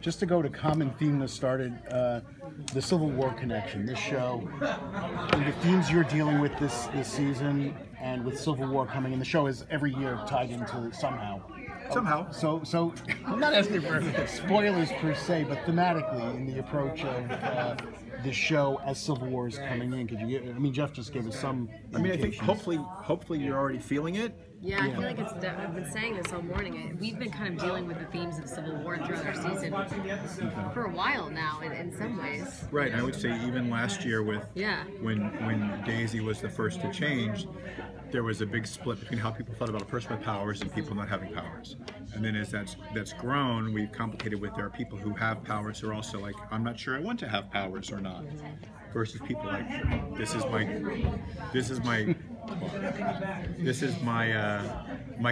just to go to common theme that started the Civil War connection. This show, and the themes you're dealing with this season, and with Civil War coming in, the show is every year tied into somehow. Somehow. So I'm not asking for spoilers per se, but thematically in the approach of the show as Civil War is coming in. Could you? I mean, Jeff just gave us some. I mean, I think hopefully you're already feeling it. Yeah, I feel like I've been saying this all morning. We've been kind of dealing with the themes of Civil War throughout our season for a while now, in some ways. Right, I would say even last year with when Daisy was the first to change, there was a big split between how people thought about a person with powers and people not having powers. And then as that's grown, we've complicated with there are people who have powers who are also like, I'm not sure I want to have powers or not. Versus people like, this is my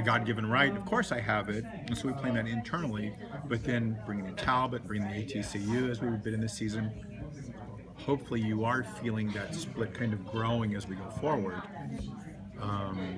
God-given right. Of course I have it, and so we plan that internally. But then bringing in Talbot, bringing the ATCU as we've been in this season, hopefully you are feeling that split kind of growing as we go forward.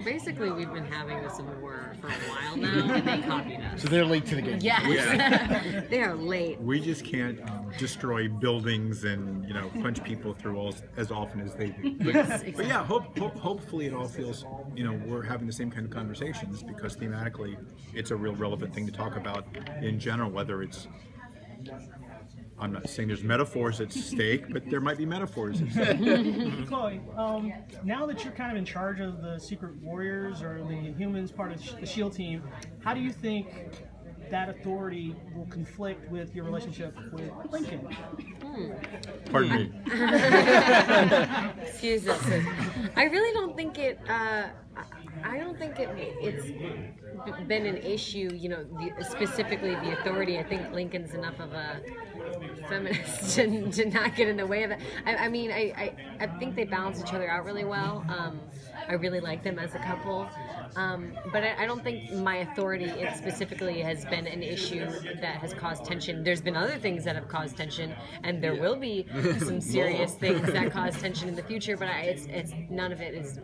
Basically, we've been having the Civil War for a while now, and they copied us. So they're late to the game. Yes, yeah. They are late. We just can't destroy buildings and punch people through as often as they do. But yeah, hopefully it all feels we're having the same kind of conversations, because thematically it's a real relevant thing to talk about in general. Whether it's, I'm not saying there's metaphors at stake, but there might be metaphors at stake. Chloe, now that you're kind of in charge of the Secret Warriors or the Humans part of the SHIELD team, how do you think that authority will conflict with your relationship with Lincoln? Pardon me. Excuse us. I really don't think it. I don't think it's been an issue, specifically the authority. I think Lincoln's enough of a feminist to not get in the way of it. I mean, I think they balance each other out really well. I really like them as a couple. But I don't think my authority specifically has been an issue that has caused tension. There's been other things that have caused tension, and there will be some serious things that cause tension in the future. But it's none of it is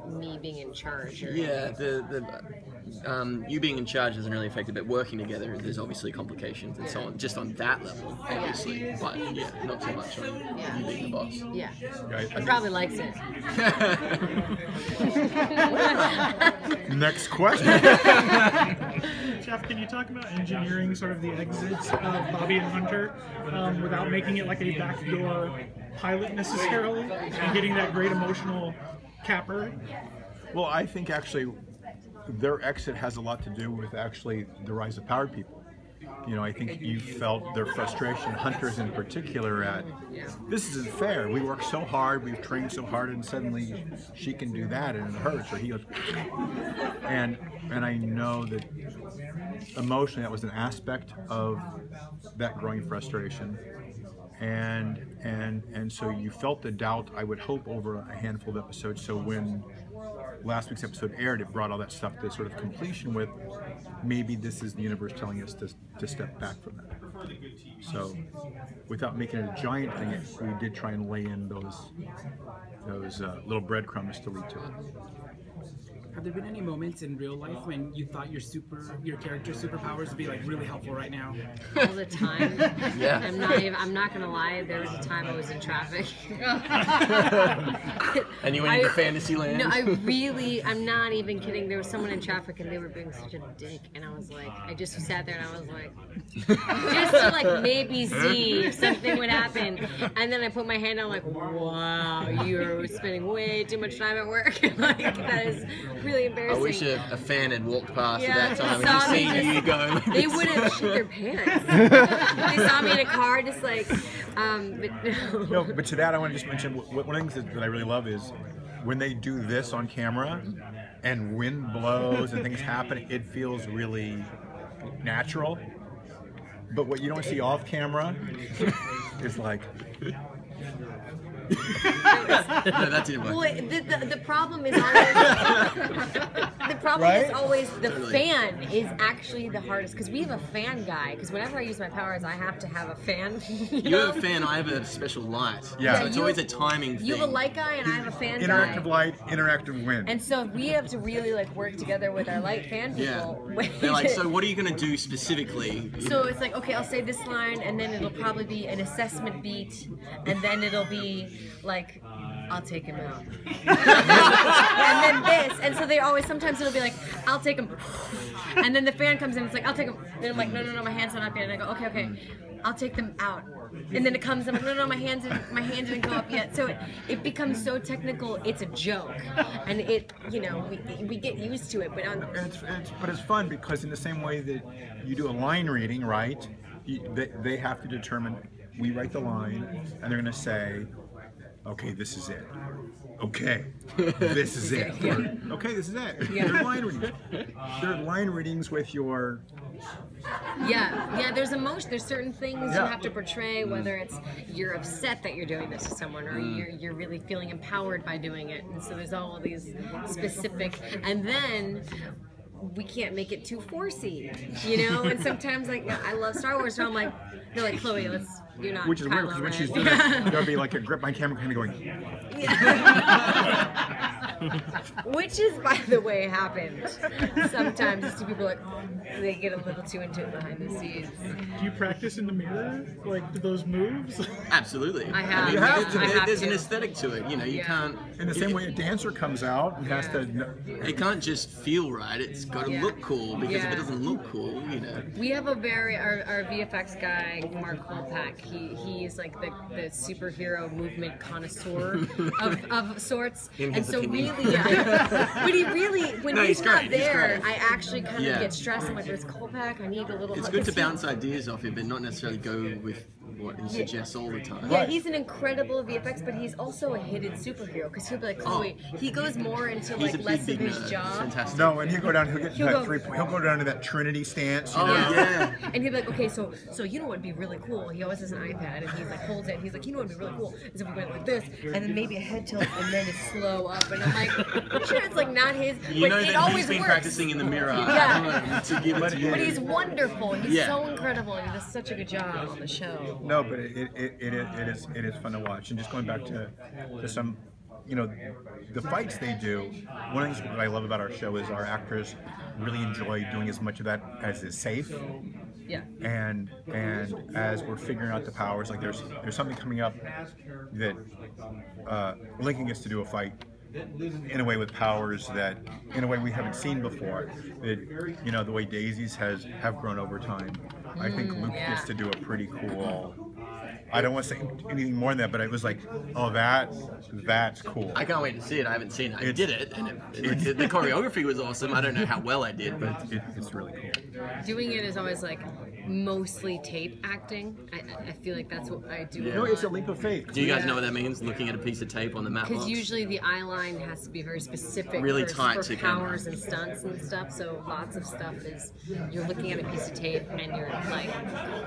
me being in charge. Yeah, you being in charge doesn't really affect it, but working together, there's obviously complications and so on. Just on that level, obviously, but yeah, not so much on you being the boss. Yeah, he probably likes it. Next question. Jeff, can you talk about engineering sort of the exits of Bobby and Hunter without making it like a backdoor pilot necessarily, and getting that great emotional capper? Well, I think actually their exit has a lot to do with actually the rise of powered people. I think you felt their frustration, Hunter's in particular, at this isn't fair. We work so hard, we've trained so hard, and suddenly she can do that and it hurts, or he goes, and I know that emotionally that was an aspect of that growing frustration. And so you felt the doubt, I would hope, over a handful of episodes. So when last week's episode aired, it brought all that stuff to sort of completion with, maybe this is the universe telling us to step back from that. So without making it a giant thing, we did try and lay in those little breadcrumbs to lead to it. Have there been any moments in real life when you thought your character's superpowers would be like really helpful right now? All the time. Yeah. I'm not gonna lie. There was a time I was in traffic. And you went into fantasy land? No, I'm not even kidding. There was someone in traffic and they were being such a dick, and I was like, I just sat there and I was like, just to like maybe see if something would happen. And then I put my hand on like, wow, you're spending way too much time at work. Like, that is really embarrassing. I wish a fan had walked past at that time and just seen you go. They would have shit their pants. They saw me in a car, just like, but no. No, but to that I want to just mention, one of the things that I really love is when they do this on camera and wind blows and things happen, it feels really natural. But what you don't see off camera is like, No, that didn't work. Well, the problem is always the problem Right? is always the Totally. fan is actually the hardest because we have a fan guy. Because whenever I use my powers, I have to have a fan. You have a fan, I have a special light. Yeah. So it's you always a have- timing thing. You have a light guy, and I have a fan Interactive guy. light, interactive wind. And so we have to really like work together with our light fan Yeah. people. They're like, so what are you going to do specifically? So it's like, okay, I'll say this line, and then it'll probably be an assessment beat, and then it'll be like, I'll take him out. And then this, and so they always, sometimes it'll be like, I'll take him. And then the fan comes in, it's like, I'll take him. Then I'm like, no, my hand's not up yet. And I go, okay, I'll take them out. And then it comes, I'm like, no, my hand didn't go up yet. So it becomes so technical, it's a joke. And it, we get used to it, but But it's fun because in the same way that you do a line reading, right? They have to determine, we write the line, and they're going to say, okay, this is it. Okay, this is it. Or, okay, this is it. Yeah. They're line readings. They're line readings with your... Yeah, there's emotion. There's certain things you Yeah. have to portray, whether it's you're upset that you're doing this to someone, or you're really feeling empowered by doing it. And so there's all of these specific, and then we can't make it too forcey, And sometimes, like, I love Star Wars, so I'm like, they're like, Chloe, you're not Which is weird Kylo because when Ren. she's doing it, there'll be like a grip my camera kind of going, Which is, by the way, happened. Sometimes you see people like they get a little too into it behind the scenes. Do you practice in the mirror, like those moves? Absolutely. I have. You have to. There's an to. aesthetic to it. You Yeah. can't. in the same way a dancer comes out and has to... It can't just feel right. It's got to Yeah. look cool, because if Yeah. it doesn't look cool, We have a our VFX guy, Mark Kolpak. He's like the superhero movement connoisseur of sorts. In And his so opinion. really, but he really, when No, he's he's not great, he's there, great. I actually kind of Yeah. get stressed. I'm like, there's Kolpak. I need a little. It's good to bounce ideas off him, but not necessarily go with what he suggests all the time. Yeah, he's an incredible VFX, but he's also a hidden superhero because he'll be like, Chloe. He goes more into He's like a less big of his nerd. job. Fantastic. No, and he'll go down, he'll go down to that Trinity stance. You Oh, know? yeah. And he'll be like, okay, so you know what would be really cool? He always has an iPad, and he's like, holds it. He's like, you know what would be really cool is if we went like this, and then maybe a head tilt, and then it's slow up. And I'm like, I'm sure it's like not his, You but know it that always he's been works. practicing in the mirror Yeah. to give it to you. But he's wonderful. He's Yeah. so incredible. He does such a good job on the show. No, but it is fun to watch. And just going back to some, the fights they do. One of the things that I love about our show is our actors really enjoy doing as much of that as is safe. Yeah. And as we're figuring out the powers, like there's something coming up that Lincoln gets to do a fight in a way with powers that in a way we haven't seen before. That the way Daisies have grown over time. I think Luke gets to do a pretty cool. I don't want to say anything more than that, but it was like, oh, that's cool. I can't wait to see it. I haven't seen it. I did it, and the choreography was awesome. I don't know how well I did, but It's really cool. Doing it is always like mostly tape acting. I feel like that's what I do. Yeah. No, it's a leap of faith. do you guys know what that means? Looking at a piece of tape on the map Because box? usually the eye line has to be very specific Really for, tight for to camera. powers and stunts and stuff. So lots of stuff is you're looking at a piece of tape and you're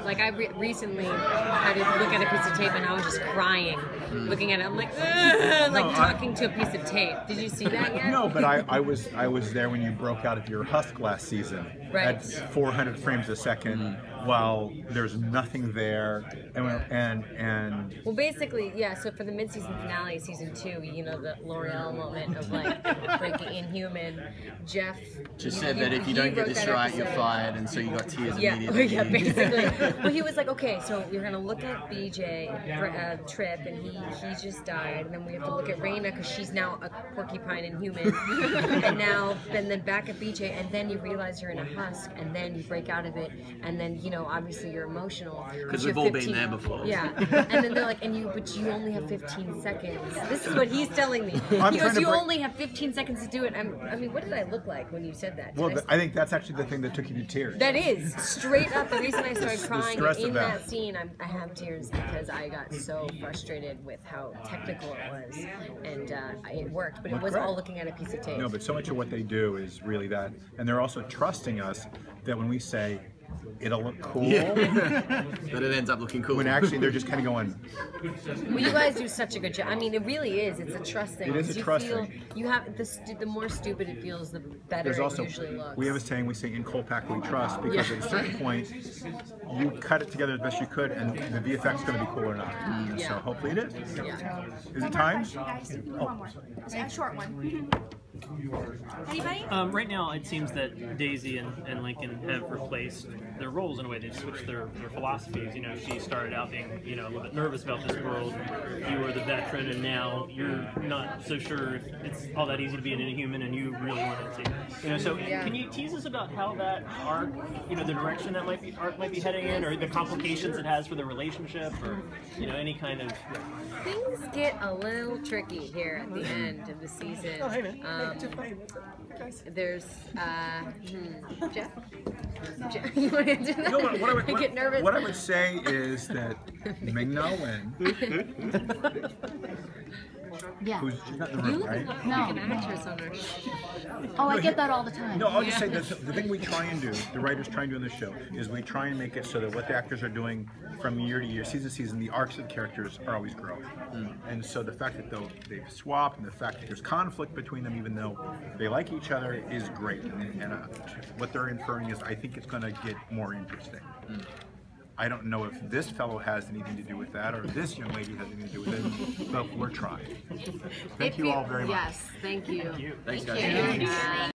like I recently had to look at a piece of tape and I was just crying looking at it. I'm like, ugh, like talking to a piece of tape. Did you see that yet? No, but I was there when you broke out of your husk last season Right. at 400 frames a second, while there's nothing there, and Well, basically, yeah. So for the mid-season finale, season 2, the L'Oreal moment of like breaking Inhuman, Jeff Just said that if you don't get wrote this that right, you're episode. fired, and so you got tears Yeah, immediately. yeah, basically. Well, he was like, okay, so we're gonna look at BJ, Trip, and he just died, and then we have to look at Raina because she's now a porcupine Inhuman, and then back at BJ, and then you realize you're in a husk, and then you break out of it, and then obviously you're emotional Because you we've have all been there before. Yeah, and then they're like, but you only have 15 seconds. This is what he's telling me. I'm He trying goes, to you break- only have 15 seconds to do it. I mean, what did I look like when you said that? well, Did I think that's actually the thing that took you to tears. that is straight up the reason I started crying stress in of that that. scene. I have tears because I got so frustrated with how technical it was, and it worked. But it was great. all looking at a piece of tape. No, but so much of what they do is really that, and they're also trusting us that when we say it'll look cool. That it ends up looking cool. When actually they're just kind of going, Well, you guys do such a good job. I mean, it really is. It's a trust thing. It is a You trust feel, thing. You have the more stupid it feels, the better there's it also, usually looks. we have a saying, we say in Colpack we trust, because at a certain point, you cut it together as best you could, and the VFX is going to be cool or not. Yeah. So hopefully it is. Yeah. Is it time? One more. A short one. Anybody? Right now, it seems that Daisy and Lincoln have replaced their roles in a way. They've switched their philosophies. You know, she started out being, you know, a little bit nervous about this world. You were the veteran, and now you're not so sure if it's all that easy to be an Inhuman, and you really want it to. You know, so can you tease us about how that arc, you know, the direction that arc might be heading in, or the complications it has for the relationship, or you know, any kind of. Things get a little tricky here at the end of the season. Oh, hey man. There's Jeff. You want to do that? No, what I get nervous. What I would say is that Ming-Na Wen, Yeah. who's she's not in the You room, look right? like No. an actress on our show. Oh, I get that all the time. No, I'll just say that the thing we try and do, the writers try and do in the show, is we try and make it so that what the actors are doing from year to year, season to season, the arcs of the characters are always growing. And so the fact that they've swapped, and the fact that there's conflict between them, even though they like each other, is great. And what they're inferring is, I think it's going to get more interesting. I don't know if this fellow has anything to do with that, or this young lady has anything to do with it, but we're trying. Thank you all very much. Yes, thank you. Thanks, Thank guys. you.